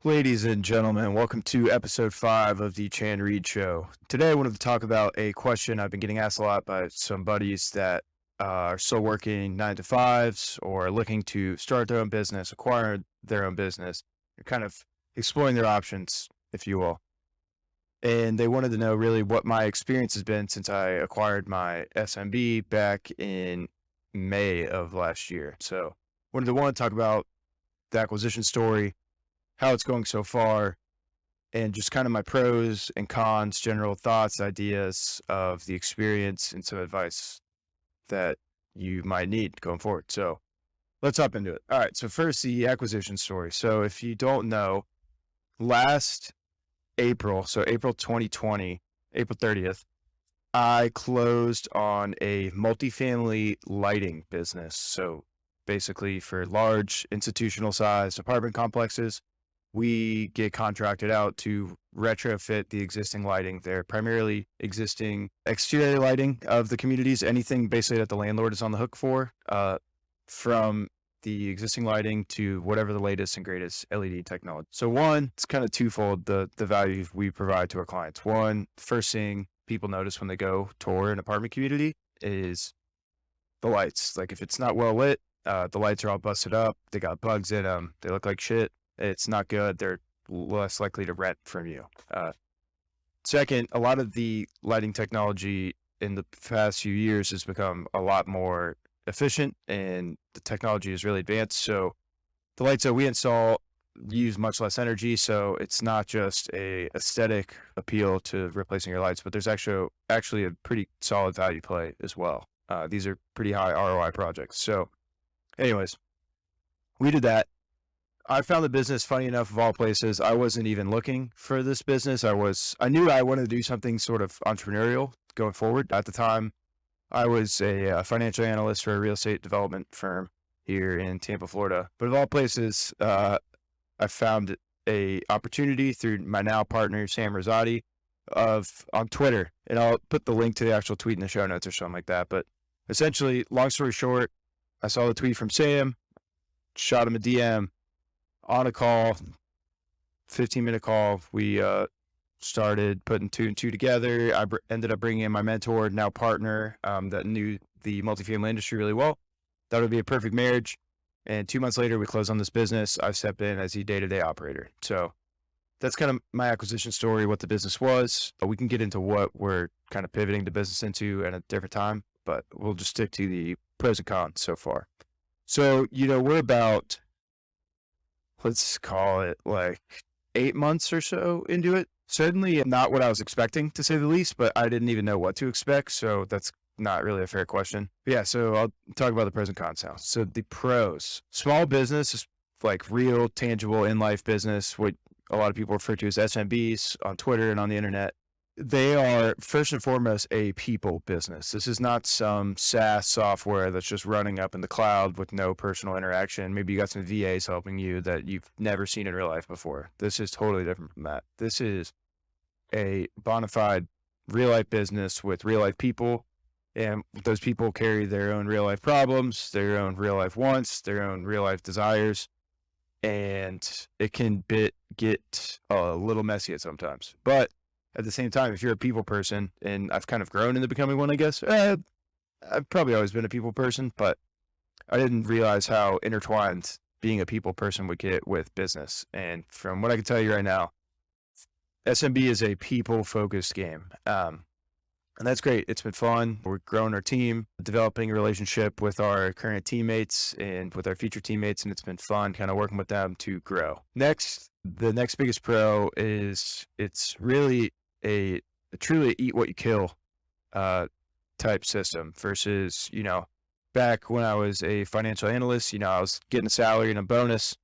Ladies and gentlemen, welcome to episode 5 of the Chan Reed Show. Today I wanted to talk about a question I've been getting asked a lot by some buddies that are still working 9 to 5s or looking to start their own business, acquire their own business, or kind of exploring their options, if you will. And they wanted to know really what my experience has been since I acquired my SMB back in May of last year. So wanted to talk about the acquisition story, how it's going so far, and just kind of my pros and cons, general thoughts, ideas of the experience, and some advice that you might need going forward. So let's hop into it. All right. So first, the acquisition story. So if you don't know, last April, so April 2020, April 30th, I closed on a multifamily lighting business. So basically for large institutional size apartment complexes, we get contracted out to retrofit the existing lighting there, primarily existing exterior lighting of the communities, anything basically that the landlord is on the hook for, from the existing lighting to whatever the latest and greatest LED technology. So one, it's kind of twofold, the value we provide to our clients. One, first thing people notice when they go tour an apartment community is the lights. Like if it's not well lit, the lights are all busted up, they got bugs in them, they look like shit. It's not good. They're less likely to rent from you. Second, a lot of the lighting technology in the past few years has become a lot more efficient and the technology is really advanced. So the lights that we install use much less energy. So it's not just a aesthetic appeal to replacing your lights, but there's actually a pretty solid value play as well. These are pretty high ROI projects. So anyways, we did that. I found the business, funny enough, of all places. I wasn't even looking for this business. I knew I wanted to do something sort of entrepreneurial going forward. At the time, I was a financial analyst for a real estate development firm here in Tampa, Florida. But of all places, I found a opportunity through my now partner, Sam Rosati, on Twitter. And I'll put the link to the actual tweet in the show notes or something like that. But essentially, long story short, I saw the tweet from Sam, shot him a DM. On a call, 15-minute call, we started putting two and two together. I ended up bringing in my mentor, now partner, that knew the multifamily industry really well. That would be a perfect marriage. And 2 months later, we closed on this business. I stepped in as the day-to-day operator. So that's kind of my acquisition story, what the business was. But we can get into what we're kind of pivoting the business into at a different time, but we'll just stick to the pros and cons so far. So, we're about, let's call it like 8 months or so into it. Certainly not what I was expecting, to say the least, but I didn't even know what to expect. So that's not really a fair question. But yeah, so I'll talk about the pros and cons now. So the pros, small business is like real, tangible in-life business, what a lot of people refer to as SMBs on Twitter and on the internet. They are first and foremost a people business. This is not some SaaS software that's just running up in the cloud with no personal interaction. Maybe you got some VAs helping you that you've never seen in real life before. This is totally different from that. This is a bona fide real life business with real life people, and those people carry their own real life problems, their own real life wants, their own real life desires, and it can get a little messy at sometimes. But at the same time, if you're a people person, and I've kind of grown into becoming one, I guess, I've probably always been a people person, but I didn't realize how intertwined being a people person would get with business. And from what I can tell you right now, SMB is a people-focused game. And that's great. It's been fun. We're growing our team, developing a relationship with our current teammates and with our future teammates, and it's been fun kind of working with them to grow. The next biggest pro is it's really a truly eat what you kill type system versus, back when I was a financial analyst, I was getting a salary and a bonus,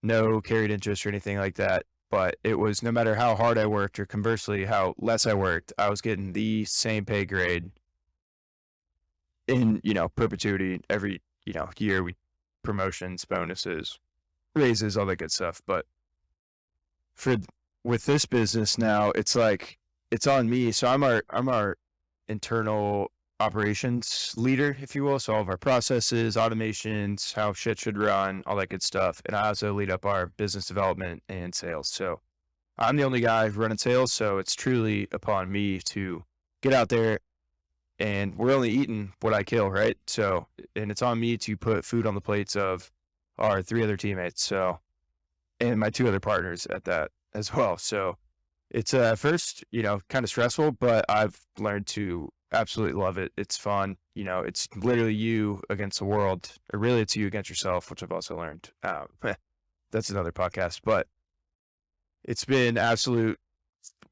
no carried interest or anything like that. But it was no matter how hard I worked or conversely how less I worked, I was getting the same pay grade in, perpetuity every, year, promotions, bonuses, raises, all that good stuff. But with this business now, it's like, it's on me. So I'm our internal operations leader, if you will. So all of our processes, automations, how shit should run, all that good stuff. And I also lead up our business development and sales. So I'm the only guy running sales. So it's truly upon me to get out there, and we're only eating what I kill, right? So, and it's on me to put food on the plates of our 3 other teammates. So, and my 2 other partners at that as well. So it's at first, kind of stressful, but I've learned to absolutely love it. It's fun. It's literally you against the world, or really it's you against yourself, which I've also learned. That's another podcast, but it's been absolute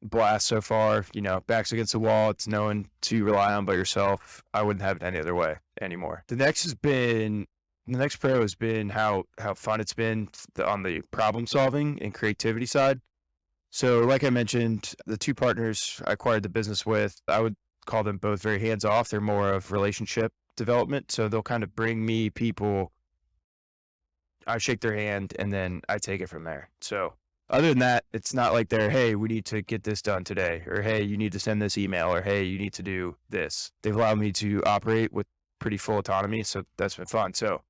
blast so far. Backs against the wall. It's no one to rely on but yourself. I wouldn't have it any other way anymore. The next pro has been how fun it's been on the problem solving and creativity side. So like I mentioned, the 2 partners I acquired the business with, I would call them both very hands off. They're more of relationship development. So they'll kind of bring me people, I shake their hand, and then I take it from there. So other than that, it's not like they're, hey, we need to get this done today, or hey, you need to send this email, or hey, you need to do this. They've allowed me to operate with pretty full autonomy. So that's been fun. So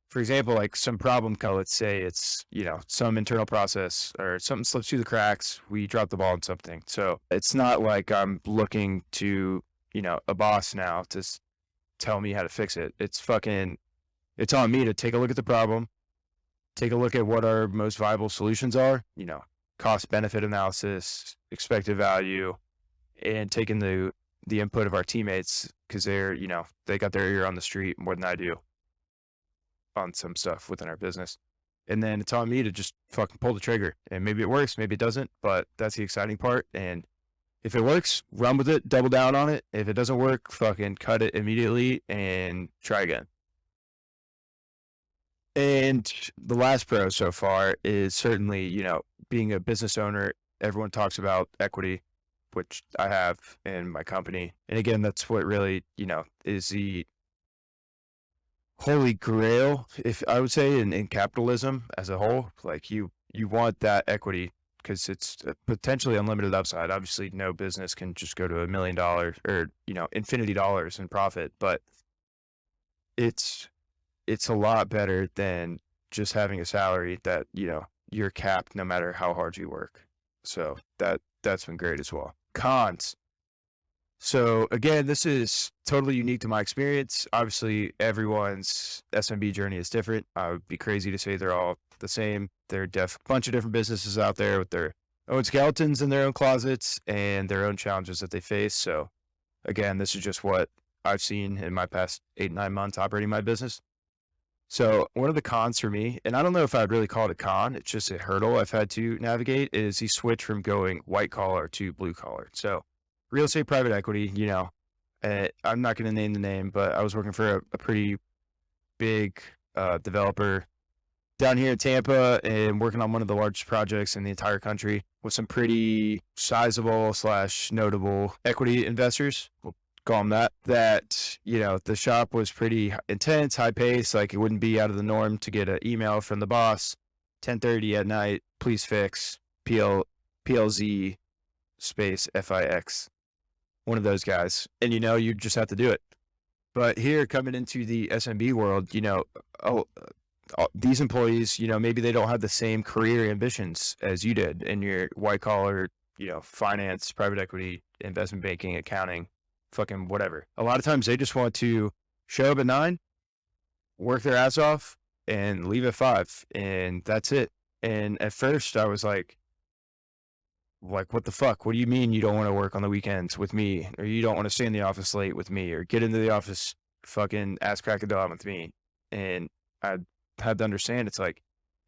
for example, like some problem, let's say it's, some internal process or something slips through the cracks, we drop the ball on something. So it's not like I'm looking to, a boss now to tell me how to fix it. It's on me to take a look at the problem, take a look at what our most viable solutions are, cost benefit analysis, expected value, and taking the input of our teammates, because they're, they got their ear on the street more than I do on some stuff within our business. And then it's on me to just fucking pull the trigger, and maybe it works, maybe it doesn't, but that's the exciting part. And if it works, run with it, double down on it. If it doesn't work, fucking cut it immediately and try again. And the last pro so far is certainly, being a business owner. Everyone talks about equity, which I have in my company. And again, that's what really, is the holy grail, if I would say, in capitalism as a whole. Like you want that equity because it's potentially unlimited upside. Obviously, no business can just go to $1 million or infinity dollars in profit, but it's a lot better than just having a salary that you're capped no matter how hard you work. So that's been great as well. Cons. So again, this is totally unique to my experience. Obviously, everyone's SMB journey is different. I would be crazy to say they're all the same. There are a bunch of different businesses out there with their own skeletons in their own closets and their own challenges that they face. So again, this is just what I've seen in my past 8-9 months operating my business. So one of the cons for me, and I don't know if I'd really call it a con, it's just a hurdle I've had to navigate, is the switch from going white collar to blue collar. So real estate private equity, I'm not going to name the name, but I was working for a pretty big developer down here in Tampa and working on one of the largest projects in the entire country with some pretty sizable / notable equity investors. We'll call them that. The shop was pretty intense, high pace. Like it wouldn't be out of the norm to get an email from the boss, 10:30 at night, please fix PLZ space FIX. One of those guys. And you just have to do it. But here, coming into the SMB world, these employees, maybe they don't have the same career ambitions as you did in your white collar, finance, private equity, investment banking, accounting, fucking whatever. A lot of times they just want to show up at 9, work their ass off, and leave at 5, and that's it. And at first I was like, what the fuck? What do you mean you don't want to work on the weekends with me? Or you don't want to stay in the office late with me? Or get into the office fucking ass crack a dawn with me? And I had to understand, it's like,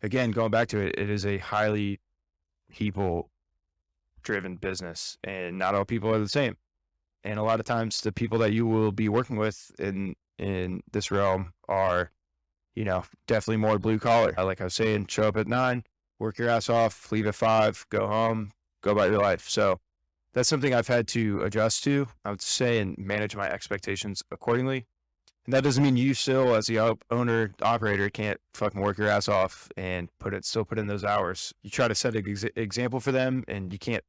again, going back to it, it is a highly people-driven business. And not all people are the same. And a lot of times the people that you will be working with in this realm are, definitely more blue collar. Like I was saying, show up at 9, work your ass off, leave at 5, go home, go about your life. So that's something I've had to adjust to, I would say, and manage my expectations accordingly. And that doesn't mean you still, as the owner, operator, can't fucking work your ass off and still put in those hours. You try to set an example for them, and you can't,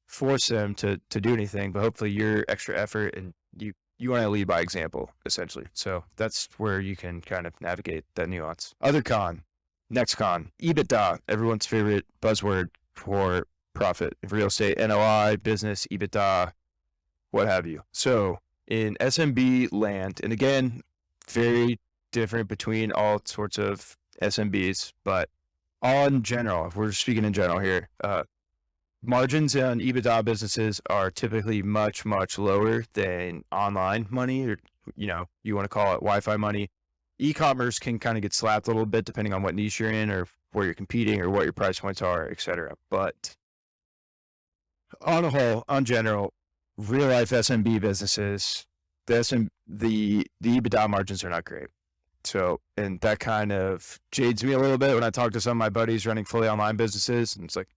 force them to do anything, but hopefully your extra effort and you you want to lead by example, essentially. So that's where you can kind of navigate that nuance. Other con, next con, EBITDA, everyone's favorite buzzword for profit, real estate, NOI, business, EBITDA, what have you. So in SMB land, and again, very different between all sorts of SMBs, but on general, if we're speaking in general here, margins on EBITDA businesses are typically much, much lower than online money, or, you want to call it Wi-Fi money. E-commerce can kind of get slapped a little bit depending on what niche you're in or where you're competing or what your price points are, etc. But on a whole, on general, real life SMB businesses, the EBITDA margins are not great. So, and that kind of jades me a little bit when I talk to some of my buddies running fully online businesses, and it's like,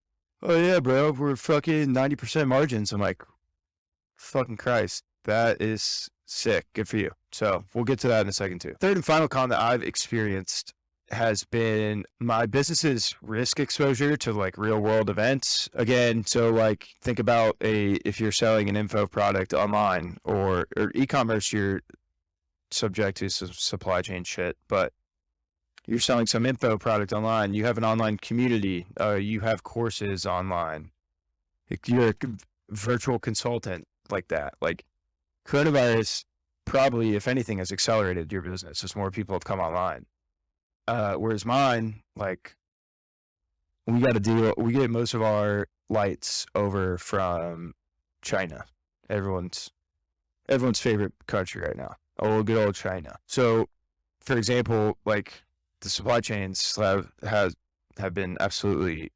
oh yeah, bro, we're fucking 90% margins. I'm like, fucking Christ, that is sick. Good for you. So we'll get to that in a second too. Third and final con that I've experienced has been my business's risk exposure to like real world events. Again, so like think about if you're selling an info product online or e-commerce, you're subject to some supply chain shit, but you're selling some info product online, you have an online community, you have courses online, you're a virtual consultant like that. Like coronavirus probably, if anything, has accelerated your business as more people have come online. Whereas mine, like we get most of our lights over from China, everyone's favorite country right now. Oh, good old China. So, for example, like the supply chains have been absolutely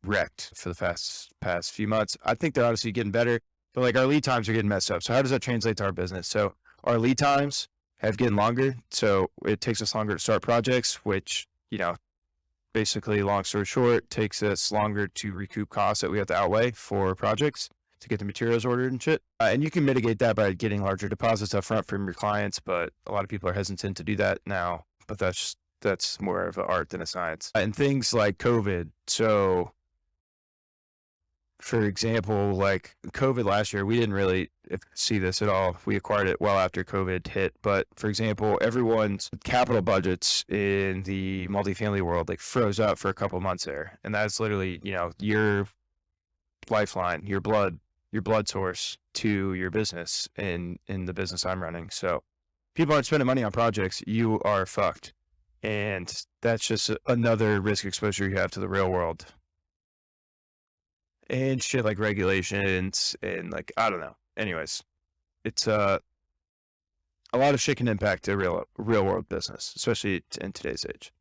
wrecked for the past few months. I think they're obviously getting better, but like our lead times are getting messed up. So how does that translate to our business? So our lead times have getting longer. So it takes us longer to start projects, which, basically long story short, takes us longer to recoup costs that we have to outlay for projects to get the materials ordered and shit. And you can mitigate that by getting larger deposits up front from your clients, but a lot of people are hesitant to do that now, but that's more of an art than a science. And things like COVID. So for example, like COVID last year, we didn't really see this at all. We acquired it well after COVID hit. But for example, everyone's capital budgets in the multifamily world like froze up for a couple months there. And that's literally, your lifeline, your blood source to your business in the business I'm running. So people aren't spending money on projects, you are fucked. And that's just another risk exposure you have to the real world. And shit like regulations and like, I don't know. Anyways, it's a lot of shit can impact a real world business, especially in today's age.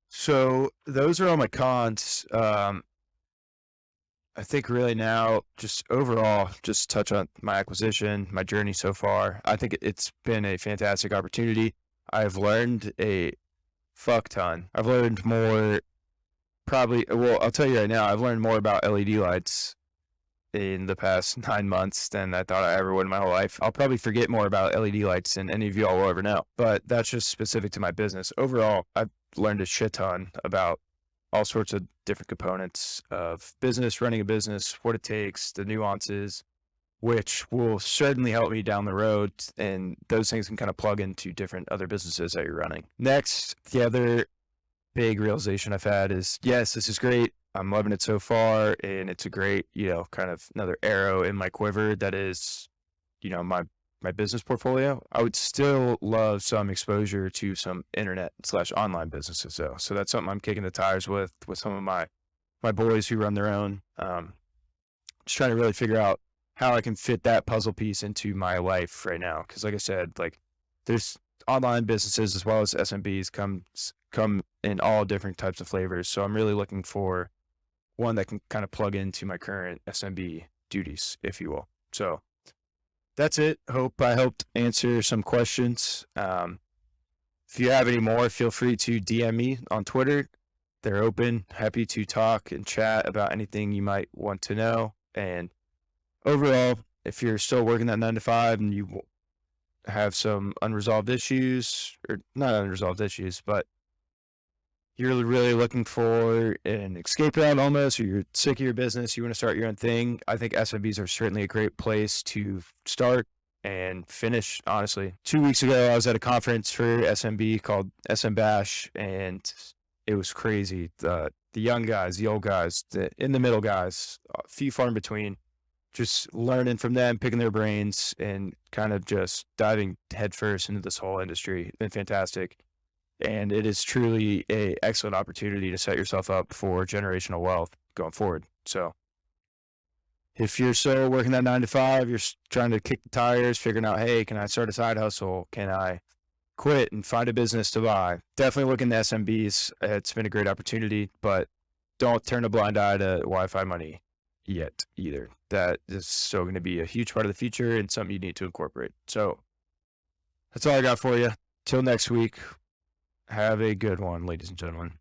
So those are all my cons. I think really now, just overall, just touch on my acquisition, my journey so far. I think it's been a fantastic opportunity. I've learned a fuck ton. I've learned more, I'll tell you right now, I've learned more about LED lights in the past 9 months than I thought I ever would in my whole life. I'll probably forget more about LED lights than any of y'all will ever know, but that's just specific to my business. Overall, I've learned a shit ton about all sorts of different components of business, running a business, what it takes, the nuances, which will certainly help me down the road. And those things can kind of plug into different other businesses that you're running. Next, the other big realization I've had is, yes, this is great. I'm loving it so far. And it's a great, kind of another arrow in my quiver that is, my business portfolio. I would still love some exposure to some internet/online businesses though. So that's something I'm kicking the tires with some of my boys who run their own. Just trying to really figure out how I can fit that puzzle piece into my life right now. Cause like I said, like there's online businesses as well as SMBs come in all different types of flavors. So I'm really looking for one that can kind of plug into my current SMB duties, if you will. So that's it. Hope I helped answer some questions. If you have any more, feel free to DM me on Twitter. They're open. Happy to talk and chat about anything you might want to know. And overall, if you're still working that 9 to 5 and you have some unresolved issues, or not unresolved issues, but you're really looking for an escape route almost, or you're sick of your business, you want to start your own thing, I think SMBs are certainly a great place to start. and finish, honestly. 2 weeks ago, I was at a conference for SMB called SMB Bash, and it was crazy. The young guys, the old guys, the in the middle guys, few far in between, just learning from them, picking their brains, and kind of just diving headfirst into this whole industry. It's been fantastic. And it is truly a excellent opportunity to set yourself up for generational wealth going forward. So if you're still working that 9 to 5, you're trying to kick the tires, figuring out, hey, can I start a side hustle? Can I quit and find a business to buy? Definitely look into SMBs. It's been a great opportunity, but don't turn a blind eye to Wi-Fi money yet either. That is still going to be a huge part of the future and something you need to incorporate. So that's all I got for you. Till next week, have a good one, ladies and gentlemen.